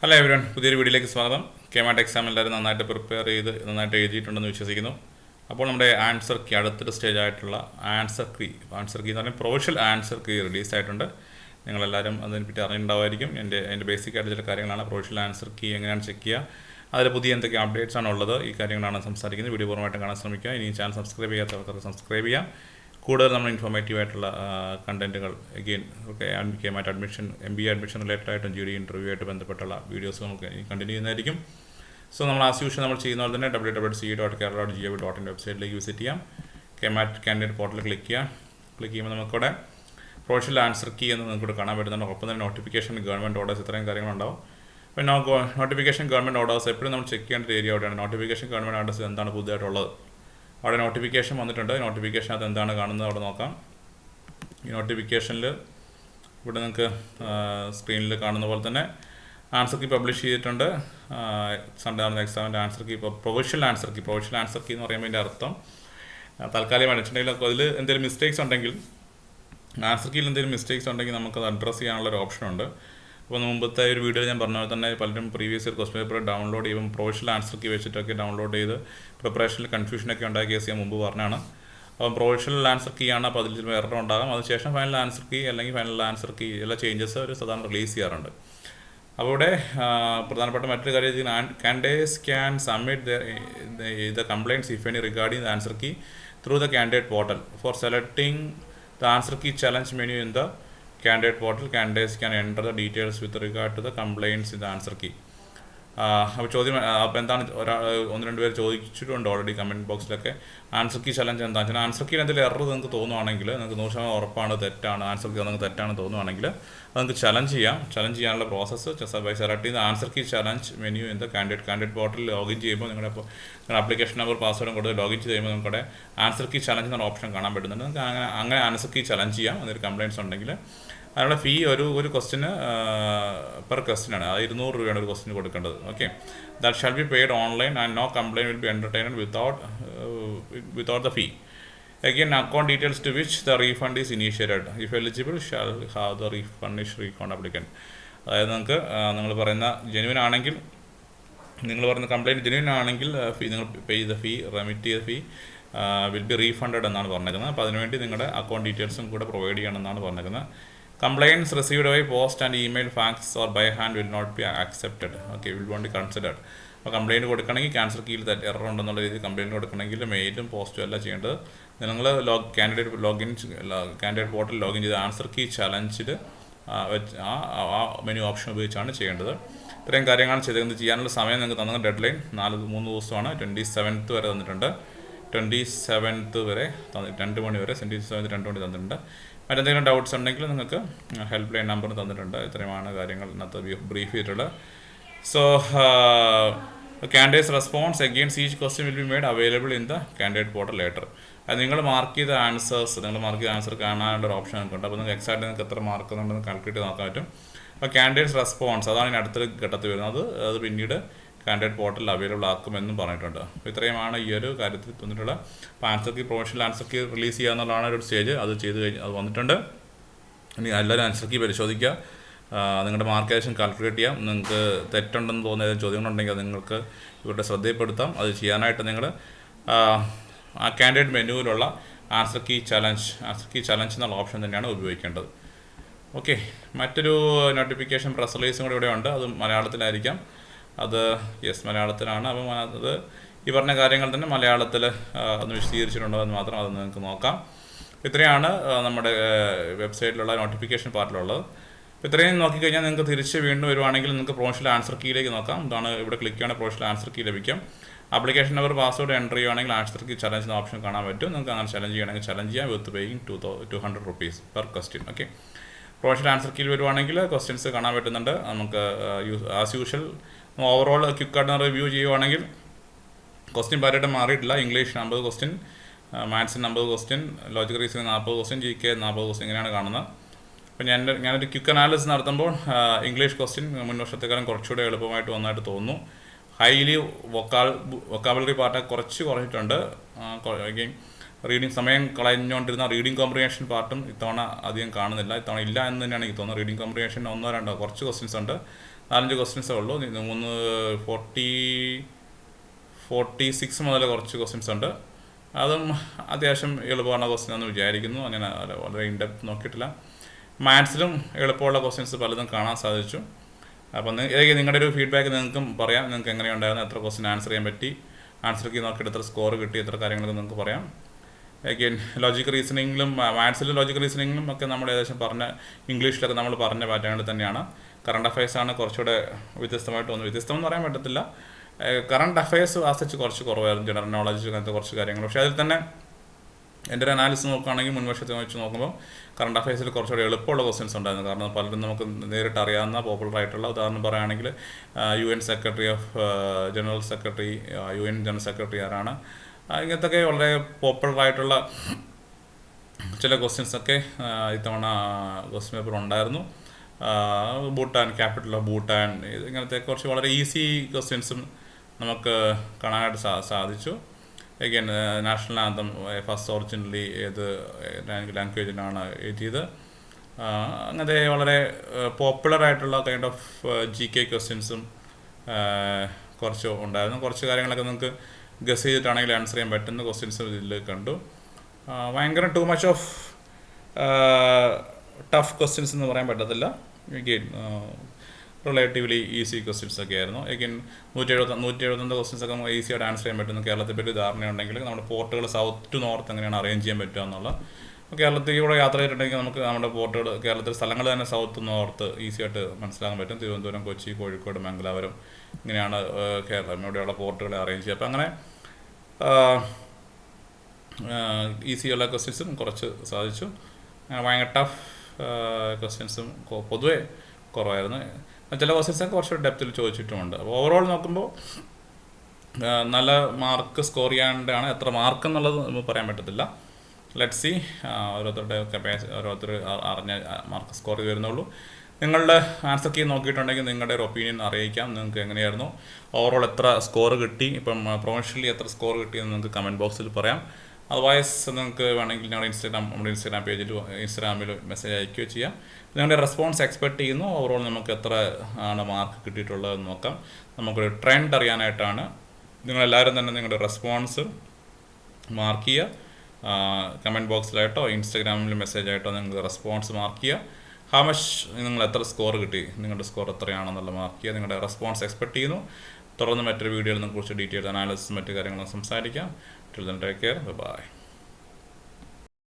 Hello everyone, പുതിയൊരു വീഡിയോയിലേക്ക് സ്വാഗതം. കെമാറ്റ് എക്സാം എല്ലാവരും നന്നായിട്ട് പ്രിപ്പയർ ചെയ്ത് നന്നായിട്ട് എഴുതിയിട്ടുണ്ടെന്ന് വിശ്വസിക്കുന്നു. അപ്പോൾ നമ്മുടെ ആൻസർ കീ അടുത്തൊരു സ്റ്റേജ് ആയിട്ടുള്ള ആൻസർ കീ എന്ന് പറഞ്ഞാൽ പ്രൊവിഷ്യൽ ആൻസർ കീ റിലീസായിട്ടുണ്ട്. നിങ്ങളെല്ലാവരും അതിനെപ്പറ്റി അറിഞ്ഞിട്ടുണ്ടാവുമായിരിക്കും. എൻ്റെ ബേസിക് ആയിട്ട് ചില കാര്യങ്ങളാണ്. പ്രൊവിഷ്യൽ ആൻസർ കീ എങ്ങനെയാണ് ചെക്ക് ചെയ്യുക, അതിൽ പുതിയ എന്തൊക്കെ അപ്ഡേറ്റ്സ് ആണ് ഉള്ളത്, ഈ കാര്യങ്ങളാണ് സംസാരിക്കുന്നത്. വീഡിയോ പൂർണ്ണമായിട്ട് കാണാൻ ശ്രമിക്കുക. ഇനി ചാനൽ സബ്സ്ക്രൈബ് ചെയ്യാത്തവർക്ക് സബ്സ്ക്രൈബ് ചെയ്യാം. കൂടുതൽ നമ്മൾ ഇൻഫോർമേറ്റീവ് ആയിട്ടുള്ള കണ്ടൻറ്റുകൾ again KMAT admission, MBA admission related ആയിട്ടും GD ഇൻ്റർവ്യൂ ആയിട്ട് ബന്ധപ്പെട്ടുള്ള വീഡിയോസ് നമുക്ക് കണ്ടിന്യൂ ചെയ്യുന്നതായിരിക്കും. സോ നമ്മൾ ആസ് യൂഷ്വൽ നമ്മൾ ചെയ്യുന്ന പോലെ തന്നെ www.ce.kerala.gov.in വെബ്സൈറ്റിലേക്ക് വിസിറ്റ് ചെയ്യാം. കെമാറ്റ് കാൻഡിഡേറ്റ് പോർട്ടൽ ക്ലിക്ക് ചെയ്യുമ്പോൾ നമുക്കിവിടെ പ്രൊവിഷ്യൽ ആൻസർ കീ എന്ന് നിങ്ങൾക്ക് കാണാൻ പറ്റുന്നുണ്ട്. ഒപ്പം തന്നെ നോട്ടിഫിക്കേഷൻ, ഗവൺമെൻറ് ഓർഡേഴ്സ്, ഇത്രയും കാര്യങ്ങളുണ്ടാവും. അപ്പോൾ നോട്ടിഫിക്കേഷൻ, ഗവൺമെൻറ് ഓർഡേഴ്സ് എപ്പോഴും നമ്മൾ ചെക്ക് ചെയ്യേണ്ട ഏരിയ അവിടെയാണ്. നോട്ടിഫിക്കേഷൻ, ഗവൺമെൻറ് ഓർഡേഴ്സ് എന്താണ് പുതിയതായിട്ടുള്ളത്, അവിടെ നോട്ടിഫിക്കേഷൻ വന്നിട്ടുണ്ട്. നോട്ടിഫിക്കേഷനകത്ത് എന്താണ് കാണുന്നത് അവിടെ നോക്കാം. ഈ നോട്ടിഫിക്കേഷനിൽ ഇവിടെ നിങ്ങൾക്ക് സ്ക്രീനിൽ കാണുന്ന പോലെ തന്നെ ആൻസർ കീ പബ്ലിഷ് ചെയ്തിട്ടുണ്ട്. സൺഡേ നടന്ന എക്സാമിൻ്റെ answer key, provisional answer key എന്ന് പറയുമ്പോൾ അതിൻ്റെ അർത്ഥം താൽക്കാലികം അടിച്ചിട്ടുണ്ടെങ്കിൽ അതിൽ എന്തെങ്കിലും മിസ്റ്റേക്സ് ഉണ്ടെങ്കിൽ, ആൻസർ കീയിൽ എന്തെങ്കിലും മിസ്റ്റേക്സ് ഉണ്ടെങ്കിൽ നമുക്കത് അഡ്രസ്സ് ചെയ്യാനുള്ളൊരു ഓപ്ഷനുണ്ട്. അപ്പോൾ മുമ്പത്തെ ഒരു വീഡിയോ ഞാൻ പറഞ്ഞ പോലെ തന്നെ പലരും previous year question paper download ചെയ്യുമ്പോൾ പ്രൊവിഷ്യൽ ആൻസർ കീ വെച്ചിട്ടൊക്കെ ഡൗൺലോഡ് ചെയ്ത് പ്രിപ്പറേഷനിൽ കൺഫ്യൂഷനൊക്കെ ഉണ്ടാക്കിയ കേസ് ഞാൻ മുമ്പ് പറഞ്ഞാണ്. അപ്പം പ്രൊവിഷ്യൽ ആൻസർ കീ ആണ്. അപ്പോൾ അതിൽ ചിലപ്പോൾ എറർ ഉണ്ടാകാം. അതിനുശേഷം ഫൈനൽ ആൻസർ കീ അല്ലെങ്കിൽ ഫൈനൽ ആൻസർ കീ എല്ലാ ചേഞ്ചസ് ഒരു സാധാരണ റിലീസ് ചെയ്യാറുണ്ട്. അപ്പോൾ ഇവിടെ പ്രധാനപ്പെട്ട മറ്റൊരു കാര്യം, candidates can submit the complaints if any regarding the answer key through the candidate portal for selecting the answer key challenge menu in the candidate portal. Candidates can enter the details with regard to the complaints in the answer key. അപ്പോൾ ചോദ്യം അപ്പോൾ എന്താണ്, ഒന്ന് രണ്ട് പേര് ചോദിച്ചിട്ടുണ്ട് already comment ബോക്സിലൊക്കെ. Answer key challenge എന്താണെന്ന് വെച്ചാൽ, ആൻസർ കീയിൽ എന്തെങ്കിലും എറർ നിങ്ങൾക്ക് തോന്നുവാണെങ്കിൽ, നിങ്ങൾക്ക് 100% ഉറപ്പാണ് തെറ്റാണ്, ആൻസർ കീ നിങ്ങൾക്ക് തെറ്റാണ് തോന്നുവാണെങ്കിൽ അത് നിങ്ങൾക്ക് ചലഞ്ച് ചെയ്യാനുള്ള പ്രോസസ്സ് ബൈ സെലക്ട് ചെയ്ത് answer key challenge menu in the candidate portal login ചെയ്യുമ്പോൾ നിങ്ങളുടെ ആപ്ലിക്കേഷൻ നമ്പർ പാസ്വേഡും കൊടുത്ത് ലോഗിൻ ചെയ്ത് കഴിയുമ്പോൾ നിങ്ങളുടെ ആൻസർ കീ ചലഞ്ച് എന്ന ഓപ്ഷൻ കാണാൻ പറ്റുന്നുണ്ട്. നിങ്ങൾക്ക് അങ്ങനെ ആൻസർ കീ ചലഞ്ച് ചെയ്യാം. അതൊരു കംപ്ലയിൻറ്റ്സ് ഉണ്ടെങ്കിൽ. അതിനുള്ള ഫീ ഒരു ക്വസ്റ്റിന് പെർ ക്വസ്റ്റിനാണ്. അത് 200 രൂപയാണ് ഒരു ക്വസ്റ്റിന് കൊടുക്കേണ്ടത്. Okay, that shall be paid online and no complaint will be entertained without the fee. Again, account details to which the refund is initiated. If eligible, shall have the refund applicant. അതായത് നിങ്ങൾ പറയുന്ന genuine ആണെങ്കിൽ, നിങ്ങൾ പറയുന്ന complaint genuine ആണെങ്കിൽ നിങ്ങൾ പേ ചെയ്ത ഫീ, remit ചെയ്ത ഫീ വിൽ ബി റീഫണ്ടഡ് എന്നാണ് പറഞ്ഞിരിക്കുന്നത്. അപ്പോൾ അതിനുവേണ്ടി നിങ്ങളുടെ അക്കൗണ്ട് ഡീറ്റെയിൽസും കൂടെ പ്രൊവൈഡ് ചെയ്യണമെന്നാണ് പറഞ്ഞിരിക്കുന്നത്. Complaints received by post and email, fax or by hand will not be accepted. Okay, will not be considered. അപ്പോൾ കംപ്ലയിൻറ്റ് കൊടുക്കണമെങ്കിൽ ക്യാൻസർ കീയിൽ എറർ ഉണ്ടെന്നുള്ള രീതിയിൽ കംപ്ലയിൻറ്റ് കൊടുക്കണമെങ്കിൽ മെയിലും പോസ്റ്റും അല്ല ചെയ്യേണ്ടത്. നിങ്ങൾ കാൻഡിഡേറ്റ് പോർട്ടൽ ലോഗിൻ ചെയ്ത് ആൻസർ കീ ചലഞ്ചിൽ ആ മെനു ഓപ്ഷൻ ഉപയോഗിച്ചാണ് ചെയ്യേണ്ടത്. ഇത്രയും കാര്യങ്ങളാണ് ചെയ്തത്. ചെയ്യാനുള്ള സമയം നിങ്ങൾക്ക് തന്ന ഡെഡ് ലൈൻ 3 ദിവസമാണ്. 27th വരെ തന്നിട്ടുണ്ട്. 27th വരെ 2 മണി വരെ, 27th 2 മണി തന്നിട്ടുണ്ട്. മറ്റെന്തെങ്കിലും ഡൗട്ട്സ് ഉണ്ടെങ്കിൽ നിങ്ങൾക്ക് ഹെൽപ്പ് ലൈൻ നമ്പർ തന്നിട്ടുണ്ട്. ഇത്രയുമാണ് കാര്യങ്ങൾ ഇന്നത്തെ ബ്രീഫ് ചെയ്തിട്ടുള്ളത്. So candidates response against each question will be made available in the candidate portal later. അത് നിങ്ങൾ മാർക്ക് ചെയ്ത ആൻസർ കാണാനുള്ള ഒരു ഓപ്ഷൻ ഉണ്ട്. അപ്പോൾ നിങ്ങൾക്ക് എക്സാക്ട് നിങ്ങൾക്ക് എത്ര മാർക്ക് ഉണ്ടെന്ന് കാൽക്കുലേറ്റ് നോക്കാൻ പറ്റും. അപ്പോൾ കാൻഡിഡേറ്റ്സ് റെസ്പോൺസ് അതാണ് ഇനി അടുത്തൊരു ഘട്ടത്തിൽ വരുന്നത്. അത് പിന്നീട് കാൻഡിഡേറ്റ് പോർട്ടലിൽ അവൈലബിൾ ആക്കുമെന്നും പറഞ്ഞിട്ടുണ്ട്. അപ്പോൾ ഇത്രയുമാണ് ഈ ഒരു കാര്യത്തിൽ തന്നിട്ടുള്ള. അപ്പോൾ answer key, provisional answer key release ചെയ്യുക എന്നുള്ളതാണ് ഒരു സ്റ്റേജ്. അത് ചെയ്ത് കഴിഞ്ഞ് അത് വന്നിട്ടുണ്ട്. ഇനി എല്ലാവരും ആൻസർ കീ പരിശോധിക്കുക. നിങ്ങളുടെ മാർക്ക് ഏകദേശം കാൽക്കുലേറ്റ് ചെയ്യാം. നിങ്ങൾക്ക് തെറ്റുണ്ടെന്ന് തോന്നുന്ന ഏതെങ്കിലും ചോദ്യങ്ങളുണ്ടെങ്കിൽ അത് നിങ്ങൾക്ക് ഇവരുടെ ശ്രദ്ധയിൽപ്പെടുത്താം. അത് ചെയ്യാനായിട്ട് നിങ്ങൾ ആ കാൻഡിഡേറ്റ് മെനുവിലുള്ള ആൻസർ കീ ചലഞ്ച് എന്നുള്ള ഓപ്ഷൻ തന്നെയാണ് ഉപയോഗിക്കേണ്ടത്. ഓക്കെ, മറ്റൊരു നോട്ടിഫിക്കേഷൻ പ്രസ് റിലീസും കൂടെ ഇവിടെ ഉണ്ട്. അത് മലയാളത്തിലായിരിക്കാം. അത് മലയാളത്തിലാണ്. അപ്പം അത് ഈ പറഞ്ഞ കാര്യങ്ങൾ തന്നെ മലയാളത്തിൽ ഒന്ന് വിശദീകരിച്ചിട്ടുണ്ടോ എന്ന് മാത്രം അത് നിങ്ങൾക്ക് നോക്കാം. ഇത്രയാണ് നമ്മുടെ വെബ്സൈറ്റിലുള്ള നോട്ടിഫിക്കേഷൻ പാർട്ടിലുള്ളത്. അപ്പോൾ ഇത്രയും നോക്കിക്കഴിഞ്ഞാൽ നിങ്ങൾക്ക് തിരിച്ച് വീണ്ടും വരുവാണെങ്കിൽ നിങ്ങൾക്ക് പ്രൊവിഷ്യൽ ആൻസർ കീയിലേക്ക് നോക്കാം. ഇതാണ് ഇവിടെ ക്ലിക്ക് ചെയ്യുകയാണെങ്കിൽ പ്രൊവിഷ്യൽ ആൻസർ കീ ലഭിക്കും. ആപ്ലിക്കേഷൻ നമ്പർ, പാസ്വേഡ് എൻ്റർ ചെയ്യുകയാണെങ്കിൽ ആൻസർ കീ ചലഞ്ച് എന്ന ഓപ്ഷൻ കാണാൻ പറ്റും. നിങ്ങൾക്ക് അങ്ങനെ ചലഞ്ച് ചെയ്യണമെങ്കിൽ ചലഞ്ച് ചെയ്യാം with paying 200 rupees per question. Okay, provisional answer കീയിൽ വരുവാണെങ്കിൽ ക്വസ്റ്റ്യൻസ് കാണാൻ പറ്റുന്നുണ്ട്. നമുക്ക് ആസ് യൂഷ്വൽ ഓവറോൾ ക്വിക്കായിട്ട് റിവ്യൂ ചെയ്യുവാണെങ്കിൽ ക്വസ്റ്റ്യൻ പാറ്റേൺ മാറിയിട്ടില്ല. ഇംഗ്ലീഷ് 50 ക്വസ്റ്റ്യൻ, മാത്സിന് 50 question, logical reasoning 40 question, GK 40 question, ഇങ്ങനെയാണ് കാണുന്നത്. അപ്പോൾ ഞാനൊരു ക്വിക്ക് അനാലിസിസ് നടത്തുമ്പോൾ ഇംഗ്ലീഷ് ക്വസ്റ്റ്യൻ മുൻ വർഷത്തെക്കാളും കുറച്ചുകൂടെ എളുപ്പമായിട്ട് വന്നായിട്ട് തോന്നുന്നു. ഹൈലി വൊക്കാബുലറി പാർട്ട് കുറച്ചിട്ടുണ്ട്. റീഡിങ് സമയം കളഞ്ഞുകൊണ്ടിരുന്ന റീഡിങ് കോംപ്രിഹെൻഷൻ പാർട്ടും ഇത്തവണ അധികം കാണുന്നില്ല. ഇത്തവണ ഇല്ല എന്ന് തന്നെയാണ് എനിക്ക് തോന്നുന്നത്. റീഡിങ് കോംപ്രിഹെൻഷൻ 1-2 കുറച്ച് ക്വസ്റ്റ്യൻസ് ഉണ്ട്, 4-5 ക്വസ്റ്റ്യൻസേ ഉള്ളൂ. 46 മുതൽ കുറച്ച് ക്വസ്റ്റ്യൻസ് ഉണ്ട്. അതും അത്യാവശ്യം എളുപ്പമുള്ള ക്വസ്റ്റ്യൻ എന്ന് വിചാരിക്കുന്നു. അങ്ങനെ വളരെ ഇൻഡെപ്ത് നോക്കിയിട്ടില്ല. മാത്സിലും എളുപ്പമുള്ള ക്വസ്റ്റ്യൻസ് പലതും കാണാൻ സാധിച്ചു. അപ്പം നിങ്ങളുടെ ഒരു ഫീഡ്ബാക്ക് നിങ്ങൾക്കും പറയാം. നിങ്ങൾക്ക് എങ്ങനെയുണ്ടായിരുന്നു, എത്ര ക്വസ്റ്റ്യൻ ആൻസർ ചെയ്യാൻ പറ്റി, ആൻസർ കീ നോക്കിയിട്ട് എത്ര സ്കോർ കിട്ടി, എത്ര കാര്യങ്ങളൊക്കെ നിങ്ങൾക്ക് പറയാം. അഗെയിൻ ലോജിക് റീസണിങ്ങിലും മാത്സിലും ലോജിക് റീസണിങ്ങിലും ഒക്കെ നമ്മൾ ഏകദേശം ഇംഗ്ലീഷിലൊക്കെ നമ്മൾ പറഞ്ഞ പാറ്റേണിൽ തന്നെയാണ്. കറണ്ട് അഫയേഴ്സാണ് കുറച്ചുകൂടെ വ്യത്യസ്തമായിട്ട് തോന്നുന്നു. വ്യത്യസ്തം എന്ന് പറയാൻ പറ്റത്തില്ല. കറണ്ട് അഫയേഴ്സ് ആസ്തിച്ച് കുറച്ച് കുറവായിരുന്നു, ജനറൽ നോളജ് അങ്ങനത്തെ കുറച്ച് കാര്യങ്ങൾ. പക്ഷേ അതിൽ തന്നെ എൻ്റെ ഒരു അനാലിസിസ് നോക്കുകയാണെങ്കിൽ മുൻവർഷത്തെ വെച്ച് നോക്കുമ്പോൾ കറണ്ട് അഫയേഴ്സിൽ കുറച്ചുകൂടി എളുപ്പമുള്ള ക്വസ്റ്റ്യൻസ് ഉണ്ടായിരുന്നു. കാരണം പലരും നമുക്ക് നേരിട്ട് അറിയാവുന്ന പോപ്പുലർ ആയിട്ടുള്ള, ഉദാഹരണം പറയുകയാണെങ്കിൽ UN secretary of general secretary, UN general secretary ആരാണ്, ഇങ്ങനത്തൊക്കെ വളരെ പോപ്പുലർ ആയിട്ടുള്ള ചില ക്വസ്റ്റ്യൻസൊക്കെ ഇത്തവണ ക്വസ്റ്റ്യൻ പേപ്പർ ഉണ്ടായിരുന്നു. ഭൂട്ടാൻ, ക്യാപിറ്റൽ ഓഫ് ഭൂട്ടാൻ, ഇങ്ങനത്തെ കുറച്ച് വളരെ ഈസി ക്വസ്റ്റ്യൻസും നമുക്ക് കാണാനായിട്ട് സാധിച്ചു. Again national anthem first originally ഏത് ലാംഗ്വേജിലാണ് എഴുതിയത്, അങ്ങനത്തെ വളരെ പോപ്പുലർ ആയിട്ടുള്ള കൈൻഡ് ഓഫ് GK ക്വസ്റ്റ്യൻസും കുറച്ച് ഉണ്ടായിരുന്നു. കുറച്ച് കാര്യങ്ങളൊക്കെ നമുക്ക് ഗസ് ചെയ്തിട്ടാണെങ്കിൽ ആൻസർ ചെയ്യാൻ പറ്റുന്ന ക്വസ്റ്റ്യൻസും ഇതിൽ കണ്ടു. ഭയങ്കര too much of tough questions എന്ന് പറയാൻ പറ്റത്തില്ല. എഗെയിൻ റിലേറ്റീവ്ലി ഈസി ക്വസ്റ്റ്യൻസ് ഒക്കെ ആയിരുന്നു. എഗെയിൻ 171 ക്വസ്റ്റ്യൻസ് ഒക്കെ നമുക്ക് ഈസിയായിട്ട് ആൻസർ ചെയ്യാൻ പറ്റുന്നു. കേരളത്തെ പറ്റി ധാരണയുണ്ടെങ്കിൽ നമ്മുടെ പോർട്ടുകൾ സൗത്ത് ടു നോർത്ത് എങ്ങനെയാണ് അറേഞ്ച് ചെയ്യാൻ പറ്റുക എന്നുള്ള, കേരളത്തിലൂടെ യാത്ര ചെയ്തിട്ടുണ്ടെങ്കിൽ നമുക്ക് നമ്മുടെ പോർട്ടുകൾ, കേരളത്തിലെ സ്ഥലങ്ങൾ തന്നെ സൗത്ത് നോർത്ത് ഈസിയായിട്ട് മനസ്സിലാക്കാൻ പറ്റും. തിരുവനന്തപുരം, കൊച്ചി, കോഴിക്കോട്, മംഗലാപുരം, ഇങ്ങനെയാണ് കേരളം ഇവിടെയുള്ള പോർട്ടുകളെ അറേഞ്ച് ചെയ്യുക. അപ്പം അങ്ങനെ ഈസിയുള്ള ക്വസ്റ്റ്യൻസും കുറച്ച് സാധിച്ചു. ഭയങ്കര ടഫ് ക്വസ്റ്റ്യൻസും പൊതുവെ കുറവായിരുന്നു. ചില ക്വസ്റ്റ്യൻസൊക്കെ കുറച്ച് ഡെപ്തിൽ ചോദിച്ചിട്ടുമുണ്ട്. അപ്പോൾ ഓവറോൾ നോക്കുമ്പോൾ നല്ല മാർക്ക് സ്കോർ ചെയ്യാണ്ടാണ്. എത്ര മാർക്ക് എന്നുള്ളത് നമുക്ക് പറയാൻ പറ്റത്തില്ല. ലെറ്റ്സ് സി, ഓരോരുത്തരുടെ ഓരോരുത്തർ അറിഞ്ഞ മാർക്ക് സ്കോർ ചെയ്ത് വരുന്നുള്ളൂ. നിങ്ങളുടെ ആൻസർ കീ നോക്കിയിട്ടുണ്ടെങ്കിൽ നിങ്ങളുടെ ഒരു ഒപ്പീനിയൻ അറിയിക്കാം. നിങ്ങൾക്ക് എങ്ങനെയായിരുന്നു ഓവറോൾ, എത്ര സ്കോർ കിട്ടി, ഇപ്പം പ്രൊഫഷണലി എത്ര സ്കോർ കിട്ടിയെന്ന് നിങ്ങൾക്ക് കമൻറ്റ് ബോക്സിൽ പറയാം. അതർവൈസ് നിങ്ങൾക്ക് വേണമെങ്കിൽ ഞങ്ങളുടെ നമ്മുടെ ഇൻസ്റ്റാഗ്രാം പേജിൽ, ഇൻസ്റ്റാഗ്രാമിൽ മെസ്സേജ് അയക്കുകയോ ചെയ്യാം. നിങ്ങളുടെ റെസ്പോൺസ് എക്സ്പെക്റ്റ് ചെയ്യുന്നു. ഓവറോൾ നമുക്ക് എത്ര ആണ് മാർക്ക് കിട്ടിയിട്ടുള്ളതെന്ന് നോക്കാം. നമുക്കൊരു ട്രെൻഡ് അറിയാനായിട്ടാണ്. നിങ്ങളെല്ലാവരും തന്നെ നിങ്ങളുടെ റെസ്പോൺസ് മാർക്ക് ചെയ്യുക. കമൻറ്റ് ബോക്സിലായിട്ടോ ഇൻസ്റ്റാഗ്രാമിൽ മെസ്സേജ് ആയിട്ടോ നിങ്ങൾ റെസ്പോൺസ് മാർക്ക് ചെയ്യുക. ഹൗ മച്ച്, നിങ്ങൾ എത്ര സ്കോർ കിട്ടി, നിങ്ങളുടെ സ്കോർ എത്രയാണെന്നുള്ള മാർക്ക് ചെയ്യുക. നിങ്ങളുടെ റെസ്പോൺസ് എക്സ്പെക്റ്റ് ചെയ്യുന്നു. തുടർന്ന് മറ്റൊരു വീഡിയോയിൽ നിങ്ങളെ കുറിച്ച് ഡീറ്റെയിൽ അനാലിസിസ് മറ്റു കാര്യങ്ങളും സംസാരിക്കാം. Till then take care, by.